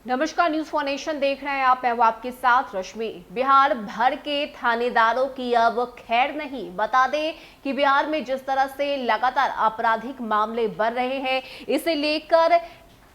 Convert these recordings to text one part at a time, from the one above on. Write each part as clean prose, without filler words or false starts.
नमस्कार, news for nation देख रहे हैं आप। मैं हूं आपके साथ रश्मि। बिहार भर के थानेदारों की अब खैर नहीं। बता दें कि बिहार में जिस तरह से लगातार आपराधिक मामले बढ़ रहे हैं, इसे लेकर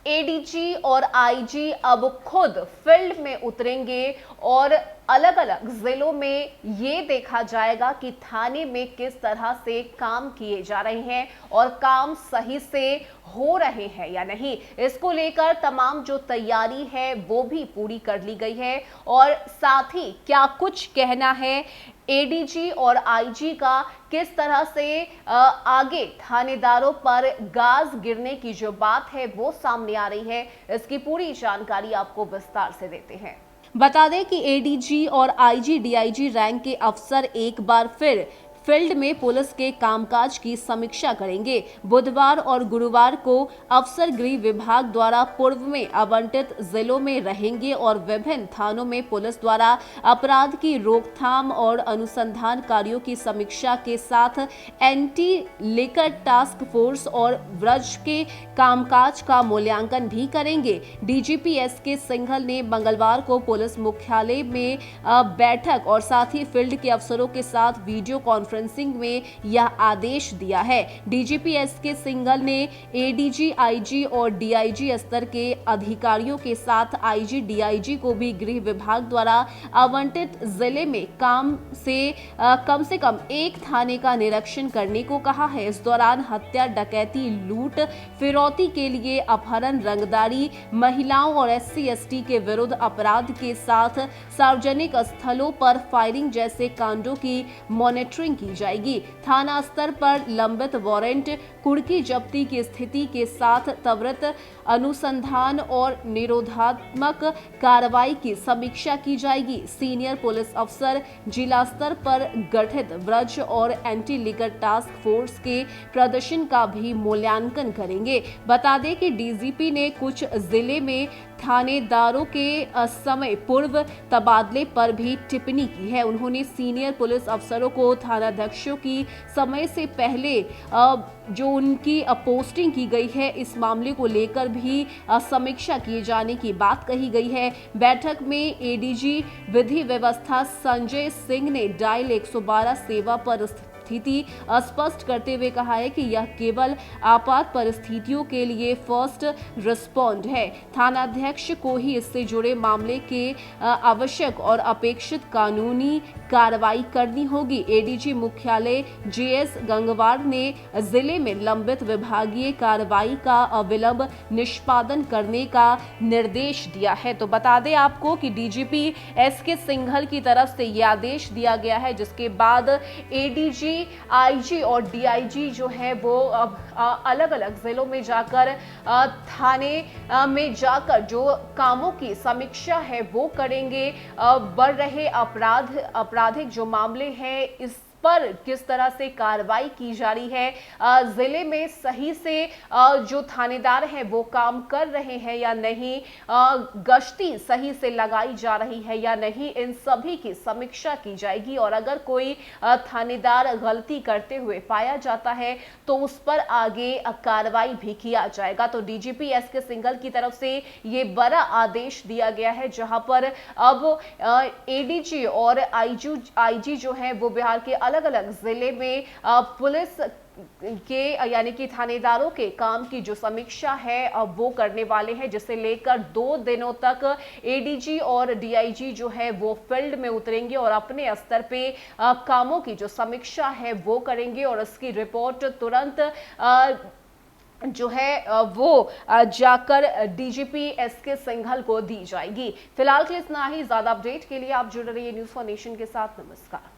एडीजी और आईजी अब खुद फील्ड में उतरेंगे और अलग अलग जिलों में ये देखा जाएगा कि थाने में किस तरह से काम किए जा रहे हैं और काम सही से हो रहे हैं या नहीं। इसको लेकर तमाम जो तैयारी है वो भी पूरी कर ली गई है और साथ ही क्या कुछ कहना है एडीजी और आईजी का, किस तरह से आगे थानेदारों पर गाज गिरने की जो बात है वो सामने आ रही है, इसकी पूरी जानकारी आपको विस्तार से देते हैं। बता दें कि एडीजी और आईजी डीआईजी रैंक के अफसर एक बार फिर फील्ड में पुलिस के कामकाज की समीक्षा करेंगे। बुधवार और गुरुवार को अफसर गृह विभाग द्वारा पूर्व में आवंटित जिलों में रहेंगे और विभिन्न थानों में पुलिस द्वारा अपराध की रोकथाम और अनुसंधान कार्यों की समीक्षा के साथ एंटी लिकर टास्क फोर्स और ब्रज के कामकाज का मूल्यांकन भी करेंगे। डीजीपी एसके सिंघल ने मंगलवार को पुलिस मुख्यालय में बैठक और साथ ही फील्ड के अफसरों के साथ वीडियो कॉन्फ्रेंसिंग में यह आदेश दिया है। डीजीपी एसके सिंघल ने एडीजी, आईजी और डीआईजी स्तर के अधिकारियों के साथ आईजी, डीआईजी को भी गृह विभाग द्वारा आवंटित जिले में कम से कम एक थाने का निरीक्षण करने को कहा है। इस दौरान हत्या, डकैती, लूट, फिरौती के लिए अपहरण, रंगदारी, महिलाओं और एससी एसटी के विरुद्ध अपराध के साथ सार्वजनिक स्थलों पर फायरिंग जैसे कांडों की मॉनिटरिंग की जाएगी। थाना स्तर पर लंबित वारंट, कुर्की जब्ती की स्थिति के साथ त्वरित अनुसंधान और निरोधात्मक कार्रवाई की समीक्षा की जाएगी। सीनियर पुलिस अफसर जिला स्तर पर गठित ब्रज और एंटी लिकर टास्क फोर्स के प्रदर्शन का भी मूल्यांकन करेंगे। बता दें कि डीजीपी ने कुछ जिले में थानेदारों के समय पूर्व तबादले पर भी टिप्पणी की है। उन्होंने सीनियर पुलिस अफसरों को थानाध्यक्षों की समय से पहले जो उनकी पोस्टिंग की गई है, इस मामले को लेकर भी समीक्षा किए जाने की बात कही गई है। बैठक में एडीजी विधि व्यवस्था संजय सिंह ने डायल 112 सेवा पर स्थिति स्पष्ट करते हुए कहा है कि यह केवल आपात परिस्थितियों के लिए फर्स्ट रिस्पॉन्ड है। थानाध्यक्ष को ही इससे जुड़े मामले के आवश्यक और अपेक्षित कानूनी कार्रवाई करनी होगी। एडीजी मुख्यालय जीएस गंगवार ने जिले में लंबित विभागीय कार्रवाई का अविलंब निष्पादन करने का निर्देश दिया है। तो बता दें आपको कि डीजीपी एसके सिंघल की तरफ से यह आदेश दिया गया है, जिसके बाद एडीजी, आईजी और डीआईजी जो है वो अब अलग अलग जिलों में जाकर थाने में जाकर जो कामों की समीक्षा है वो करेंगे। बढ़ रहे आपराधिक जो मामले हैं, इस पर किस तरह से कार्रवाई की जा रही है, जिले में सही से जो थानेदार हैं वो काम कर रहे हैं या नहीं, गश्ती सही से लगाई जा रही है या नहीं, इन सभी की समीक्षा की जाएगी। और अगर कोई थानेदार गलती करते हुए पाया जाता है तो उस पर आगे कार्रवाई भी किया जाएगा। तो डीजीपी एसके सिंघल की तरफ से ये बड़ा आदेश दिया गया है, जहां पर अब एडीजी और आईजी जो है वो बिहार के अलग अलग जिले में पुलिस के यानी कि थानेदारों के काम की जो समीक्षा है अब वो करने वाले हैं, जिसे लेकर 2 दिनों तक एडीजी और डीआईजी जो है वो फील्ड में उतरेंगे और अपने स्तर पे कामों की जो समीक्षा है वो करेंगे और इसकी रिपोर्ट तुरंत जो है वो जाकर डीजीपी एसके सिंघल को दी जाएगी। फिलहाल के लिए इतना ही। ज्यादा अपडेट के लिए आप जुड़ रहिए न्यूज फॉर नेशन के साथ। नमस्कार।